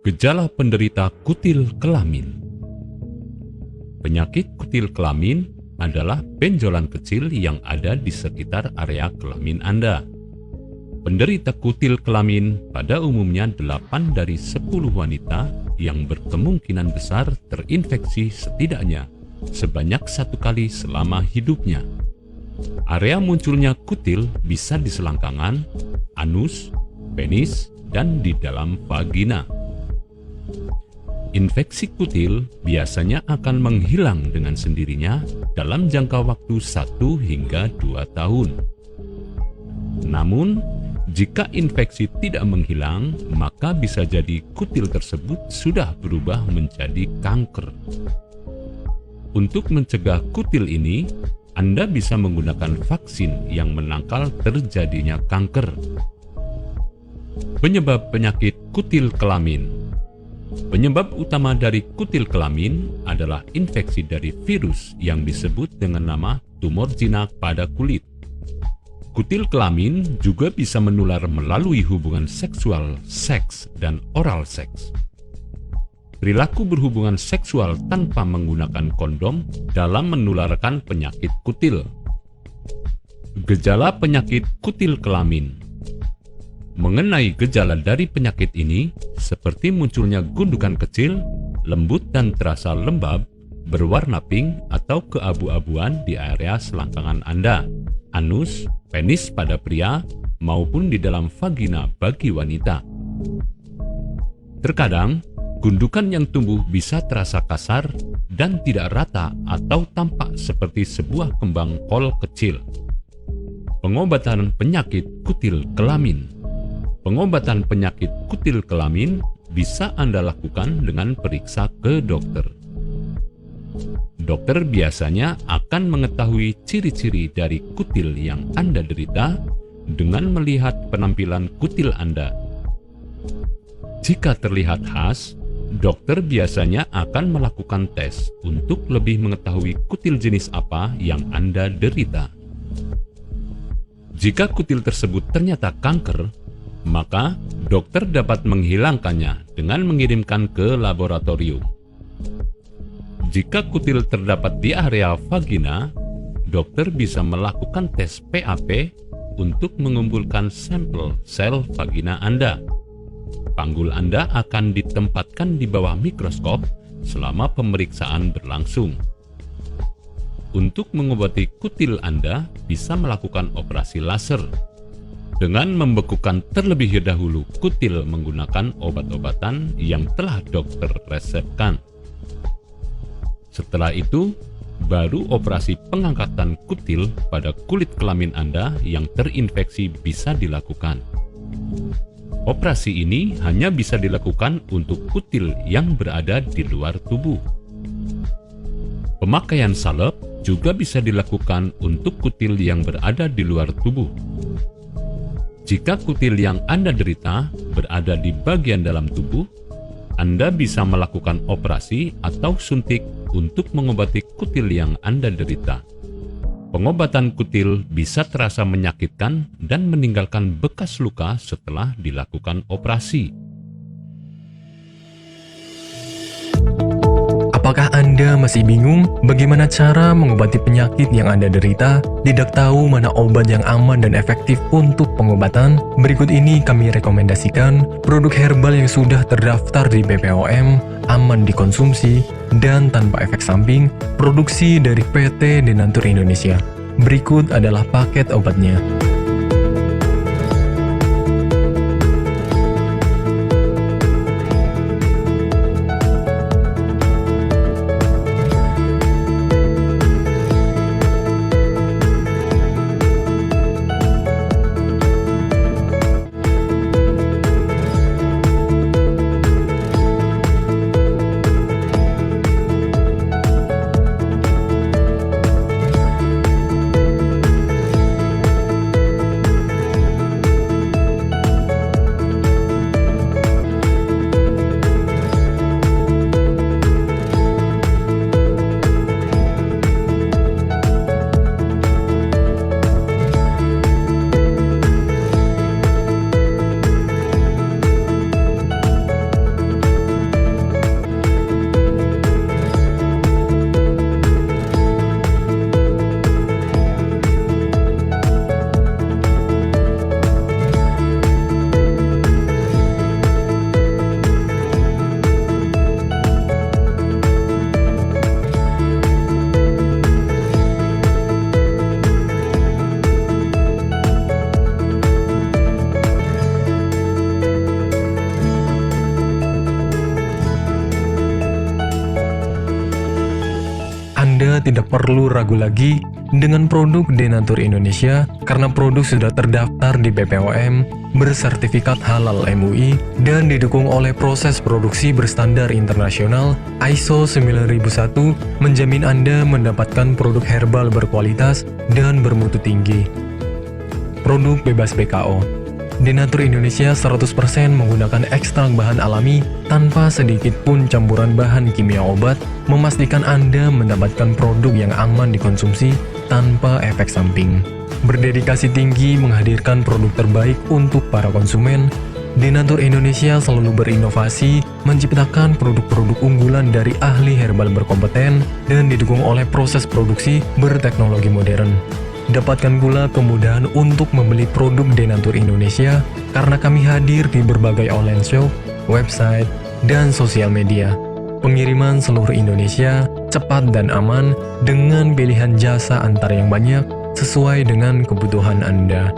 Gejala penderita kutil kelamin. Penyakit kutil kelamin adalah benjolan kecil yang ada di sekitar area kelamin Anda. Penderita kutil kelamin pada umumnya 8 dari 10 wanita yang berkemungkinan besar terinfeksi setidaknya sebanyak 1 kali selama hidupnya. Area munculnya kutil bisa di selangkangan, anus, penis, dan di dalam vagina. Infeksi kutil biasanya akan menghilang dengan sendirinya dalam jangka waktu 1 hingga 2 tahun. Namun, jika infeksi tidak menghilang, maka bisa jadi kutil tersebut sudah berubah menjadi kanker. Untuk mencegah kutil ini, Anda bisa menggunakan vaksin yang menangkal terjadinya kanker. Penyebab penyakit kutil kelamin. Penyebab utama dari kutil kelamin adalah infeksi dari virus yang disebut dengan nama tumor jinak pada kulit. Kutil kelamin juga bisa menular melalui hubungan seksual, seks, dan oral seks. Perilaku berhubungan seksual tanpa menggunakan kondom dalam menularkan penyakit kutil. Gejala penyakit kutil kelamin. Mengenai gejala dari penyakit ini, seperti munculnya gundukan kecil, lembut dan terasa lembab, berwarna pink atau keabu-abuan di area selangkangan Anda, anus, penis pada pria, maupun di dalam vagina bagi wanita. Terkadang, gundukan yang tumbuh bisa terasa kasar dan tidak rata atau tampak seperti sebuah kembang kol kecil. Pengobatan penyakit kutil kelamin. Pengobatan penyakit kutil kelamin bisa Anda lakukan dengan periksa ke dokter. Dokter biasanya akan mengetahui ciri-ciri dari kutil yang Anda derita dengan melihat penampilan kutil Anda. Jika terlihat khas, dokter biasanya akan melakukan tes untuk lebih mengetahui kutil jenis apa yang Anda derita. Jika kutil tersebut ternyata kanker, maka dokter dapat menghilangkannya dengan mengirimkan ke laboratorium. Jika kutil terdapat di area vagina, dokter bisa melakukan tes PAP untuk mengumpulkan sampel sel vagina Anda. Panggul Anda akan ditempatkan di bawah mikroskop selama pemeriksaan berlangsung. Untuk mengobati kutil Anda, bisa melakukan operasi laser dengan membekukan terlebih dahulu kutil menggunakan obat-obatan yang telah dokter resepkan. Setelah itu, baru operasi pengangkatan kutil pada kulit kelamin Anda yang terinfeksi bisa dilakukan. Operasi ini hanya bisa dilakukan untuk kutil yang berada di luar tubuh. Pemakaian salep juga bisa dilakukan untuk kutil yang berada di luar tubuh. Jika kutil yang Anda derita berada di bagian dalam tubuh, Anda bisa melakukan operasi atau suntik untuk mengobati kutil yang Anda derita. Pengobatan kutil bisa terasa menyakitkan dan meninggalkan bekas luka setelah dilakukan operasi. Apakah Anda masih bingung bagaimana cara mengobati penyakit yang Anda derita? Tidak tahu mana obat yang aman dan efektif untuk pengobatan? Berikut ini kami rekomendasikan produk herbal yang sudah terdaftar di BPOM, aman dikonsumsi, dan tanpa efek samping, produksi dari PT Denatur Indonesia. Berikut adalah paket obatnya. Anda tidak perlu ragu lagi dengan produk Denatur Indonesia karena produk sudah terdaftar di BPOM, bersertifikat halal MUI, dan didukung oleh proses produksi berstandar internasional ISO 9001 menjamin Anda mendapatkan produk herbal berkualitas dan bermutu tinggi. Produk bebas BKO. Denatur Indonesia 100% menggunakan ekstrak bahan alami tanpa sedikit pun campuran bahan kimia obat, memastikan Anda mendapatkan produk yang aman dikonsumsi tanpa efek samping. Berdedikasi tinggi menghadirkan produk terbaik untuk para konsumen, Denatur Indonesia selalu berinovasi, menciptakan produk-produk unggulan dari ahli herbal berkompeten dan didukung oleh proses produksi berteknologi modern. Dapatkan pula kemudahan untuk membeli produk Denatur Indonesia karena kami hadir di berbagai online shop, website, dan sosial media. Pengiriman seluruh Indonesia cepat dan aman dengan pilihan jasa antar yang banyak sesuai dengan kebutuhan Anda.